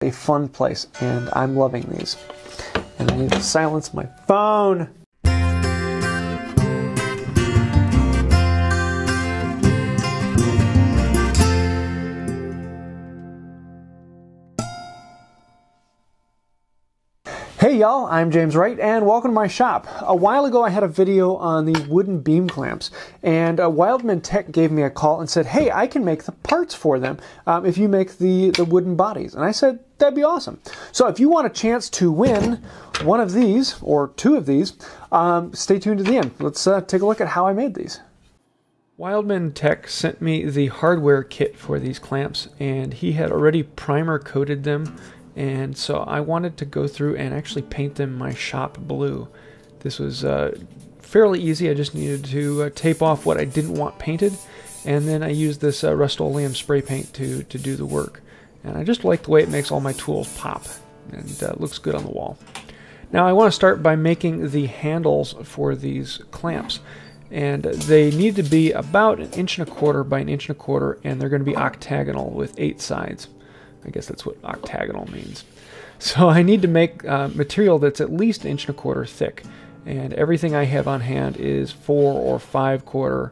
a fun place, and I'm loving these. And I need to silence my phone. Hey y'all, I'm James Wright and welcome to my shop. A while ago I had a video on the wooden beam clamps, and Wildman Tech gave me a call and said, hey, I can make the parts for them if you make the wooden bodies. And I said, that'd be awesome. So if you want a chance to win one of these, or two of these, stay tuned to the end. Let's take a look at how I made these. Wildman Tech sent me the hardware kit for these clamps, and he had already primer coated them. And so I wanted to go through and actually paint them my shop blue. This was fairly easy. I just needed to tape off what I didn't want painted, and then I used this Rust-Oleum spray paint to do the work. And I just like the way it makes all my tools pop, and looks good on the wall. Now I want to start by making the handles for these clamps. And they need to be about 1.25 inches by 1.25 inches, and they're going to be octagonal with 8 sides. I guess that's what octagonal means. So I need to make material that's at least 1.25 inches thick. And everything I have on hand is 4 or 5/4.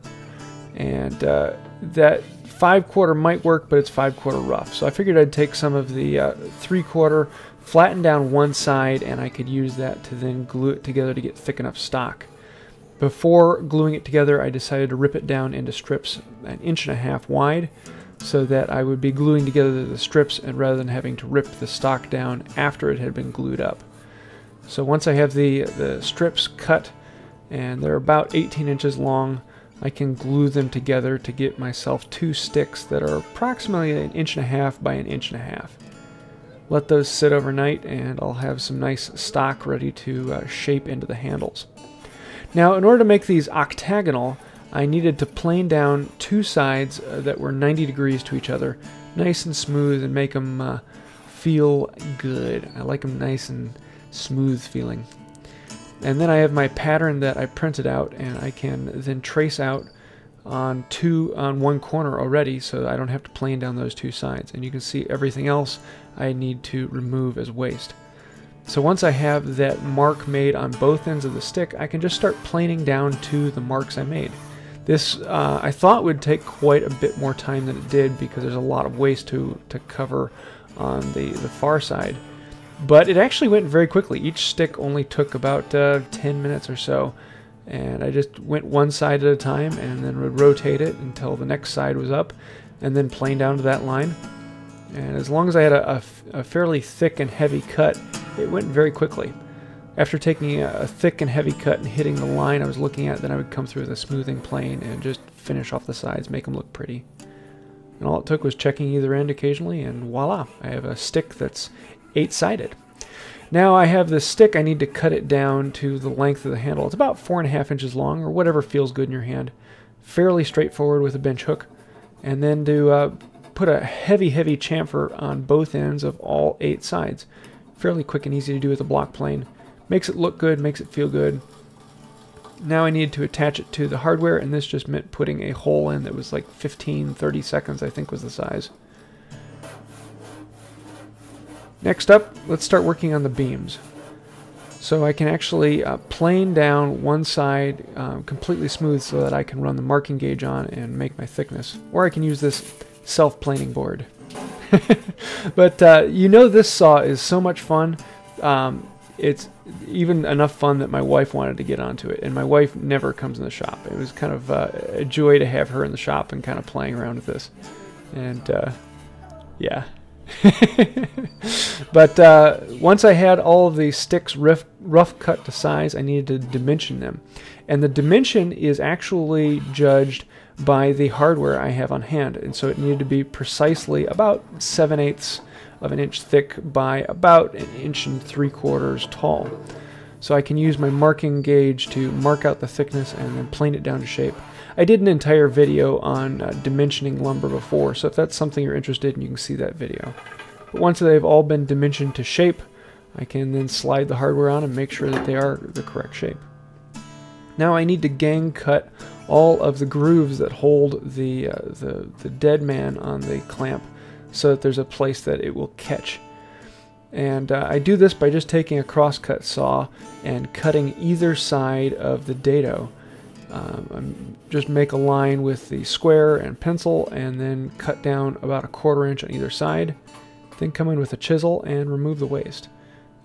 And that 5/4 might work, but it's 5/4 rough. So I figured I'd take some of the 3/4, flatten down one side, and I could use that to then glue it together to get thick enough stock. Before gluing it together, I decided to rip it down into strips 1.5 inches wide, so that I would be gluing together the strips and rather than having to rip the stock down after it had been glued up. So once I have the strips cut, and they're about 18 inches long, I can glue them together to get myself 2 sticks that are approximately 1.5 inches by 1.5 inches. Let those sit overnight, and I'll have some nice stock ready to shape into the handles. Now, in order to make these octagonal, I needed to plane down 2 sides that were 90 degrees to each other, nice and smooth, and make them feel good. I like them nice and smooth feeling. And then I have my pattern that I printed out, and I can then trace out on one corner already, so I don't have to plane down those 2 sides. And you can see everything else I need to remove as waste. So once I have that mark made on both ends of the stick, I can just start planing down to the marks I made. This I thought would take quite a bit more time than it did, because there's a lot of waste to cover on the far side. But it actually went very quickly. Each stick only took about 10 minutes or so. And I just went one side at a time and then would rotate it until the next side was up, and then plane down to that line. And as long as I had a fairly thick and heavy cut, it went very quickly. After taking a thick and heavy cut and hitting the line I was looking at, then I would come through with a smoothing plane and just finish off the sides, make them look pretty. And all it took was checking either end occasionally, and voila, I have a stick that's 8-sided. Now I have this stick, I need to cut it down to the length of the handle. It's about 4.5 inches long, or whatever feels good in your hand. Fairly straightforward with a bench hook. And then to put a heavy chamfer on both ends of all 8 sides. Fairly quick and easy to do with a block plane. Makes it look good, makes it feel good. Now I need to attach it to the hardware, and this just meant putting a hole in that was like 15-30 seconds, I think was the size. Next up, let's start working on the beams. So I can actually plane down one side completely smooth so that I can run the marking gauge on and make my thickness. Or I can use this self-planing board. But you know, this saw is so much fun. It's even enough fun that my wife wanted to get onto it, and my wife never comes in the shop. It was kind of a joy to have her in the shop and kind of playing around with this. And yeah. But once I had all of the sticks rough cut to size, I needed to dimension them. And the dimension is actually judged by the hardware I have on hand, and so it needed to be precisely about 7/8 of an inch thick by about 1.75 inches tall. So I can use my marking gauge to mark out the thickness and then plane it down to shape. I did an entire video on dimensioning lumber before, so if that's something you're interested in, you can see that video. But once they've all been dimensioned to shape, I can then slide the hardware on and make sure that they are the correct shape. Now I need to gang cut all of the grooves that hold the dead man on the clamp, so that there's a place that it will catch. And I do this by just taking a crosscut saw and cutting either side of the dado. Just make a line with the square and pencil and then cut down about 1/4 inch on either side. Then come in with a chisel and remove the waste.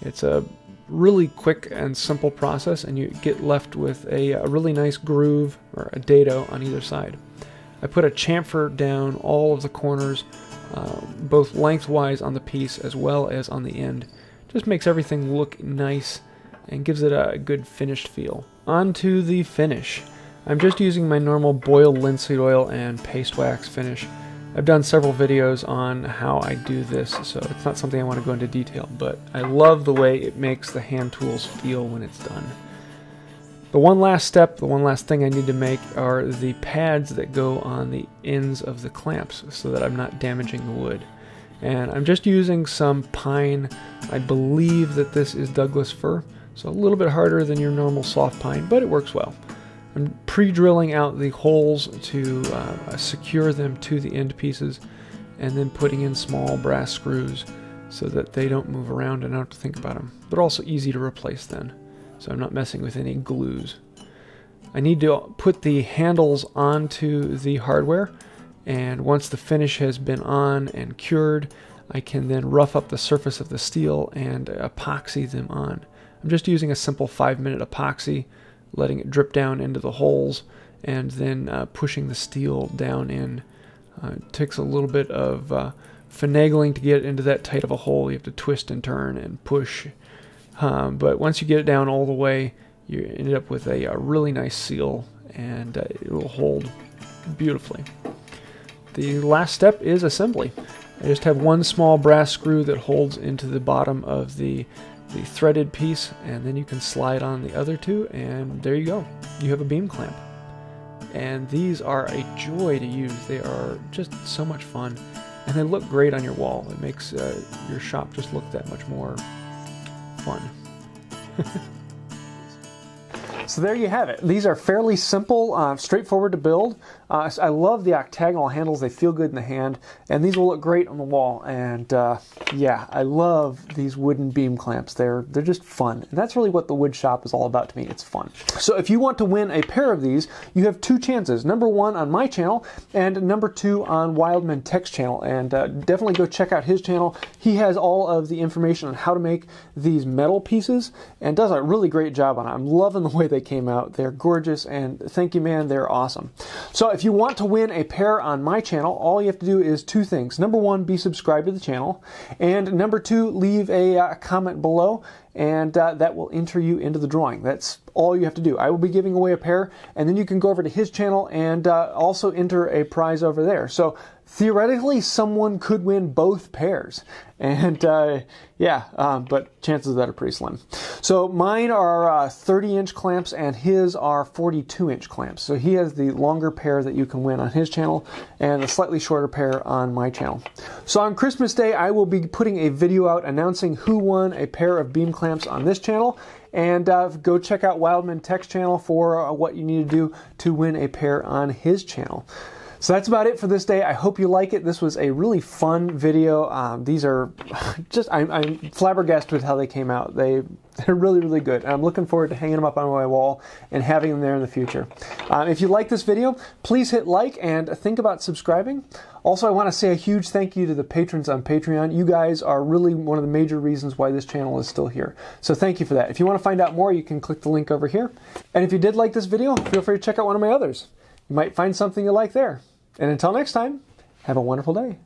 It's a really quick and simple process, and you get left with a really nice groove or a dado on either side. I put a chamfer down all of the corners, both lengthwise on the piece as well as on the end. Just makes everything look nice and gives it a good finished feel. On to the finish. I'm just using my normal boiled linseed oil and paste wax finish. I've done several videos on how I do this, so it's not something I want to go into detail, but I love the way it makes the hand tools feel when it's done. The one last step, the one last thing I need to make are the pads that go on the ends of the clamps so that I'm not damaging the wood. And I'm just using some pine. I believe that this is Douglas fir, so a little bit harder than your normal soft pine, but it works well. I'm pre-drilling out the holes to secure them to the end pieces, and then putting in small brass screws so that they don't move around and I don't have to think about them. They're also easy to replace then, so I'm not messing with any glues. I need to put the handles onto the hardware, and once the finish has been on and cured, I can then rough up the surface of the steel and epoxy them on. I'm just using a simple 5-minute epoxy, letting it drip down into the holes, and then pushing the steel down in. It takes a little bit of finagling to get into that tight of a hole. You have to twist and turn and push. But once you get it down all the way, you end up with a really nice seal, and it will hold beautifully. The last step is assembly. I just have one small brass screw that holds into the bottom of the threaded piece, and then you can slide on the other two, and there you go. You have a beam clamp. And these are a joy to use. They are just so much fun, and they look great on your wall. It makes your shop just look that much more fun. So there you have it. These are fairly simple, straightforward to build. I love the octagonal handles. They feel good in the hand, and these will look great on the wall. And yeah, I love these wooden beam clamps. They're just fun, and that's really what the wood shop is all about to me. It's fun. So if you want to win a pair of these, you have 2 chances. Number 1 on my channel, and number 2 on Wildman Tech's channel. And definitely go check out his channel. He has all of the information on how to make these metal pieces, and does a really great job on it. I'm loving the way they came out. They're gorgeous, and thank you, man. They're awesome. So if you want to win a pair on my channel, all you have to do is 2 things. Number 1, be subscribed to the channel, and number 2, leave a comment below, and that will enter you into the drawing. That's all you have to do. I will be giving away a pair, and then you can go over to his channel and also enter a prize over there. So theoretically, someone could win both pairs, and but chances of that are pretty slim. So mine are 30-inch clamps, and his are 42-inch clamps. So he has the longer pair that you can win on his channel, and the slightly shorter pair on my channel. So on Christmas Day, I will be putting a video out announcing who won a pair of beam clamps on this channel, and go check out Wildman Tech's channel for what you need to do to win a pair on his channel. So that's about it for this day. I hope you like it. This was a really fun video. These are just, I'm flabbergasted with how they came out. They're really, really good. And I'm looking forward to hanging them up on my wall and having them there in the future. If you like this video, please hit like and think about subscribing. Also, I want to say a huge thank you to the patrons on Patreon. You guys are really one of the major reasons why this channel is still here. So thank you for that. If you want to find out more, you can click the link over here. And if you did like this video, feel free to check out one of my others. You might find something you like there. And until next time, have a wonderful day.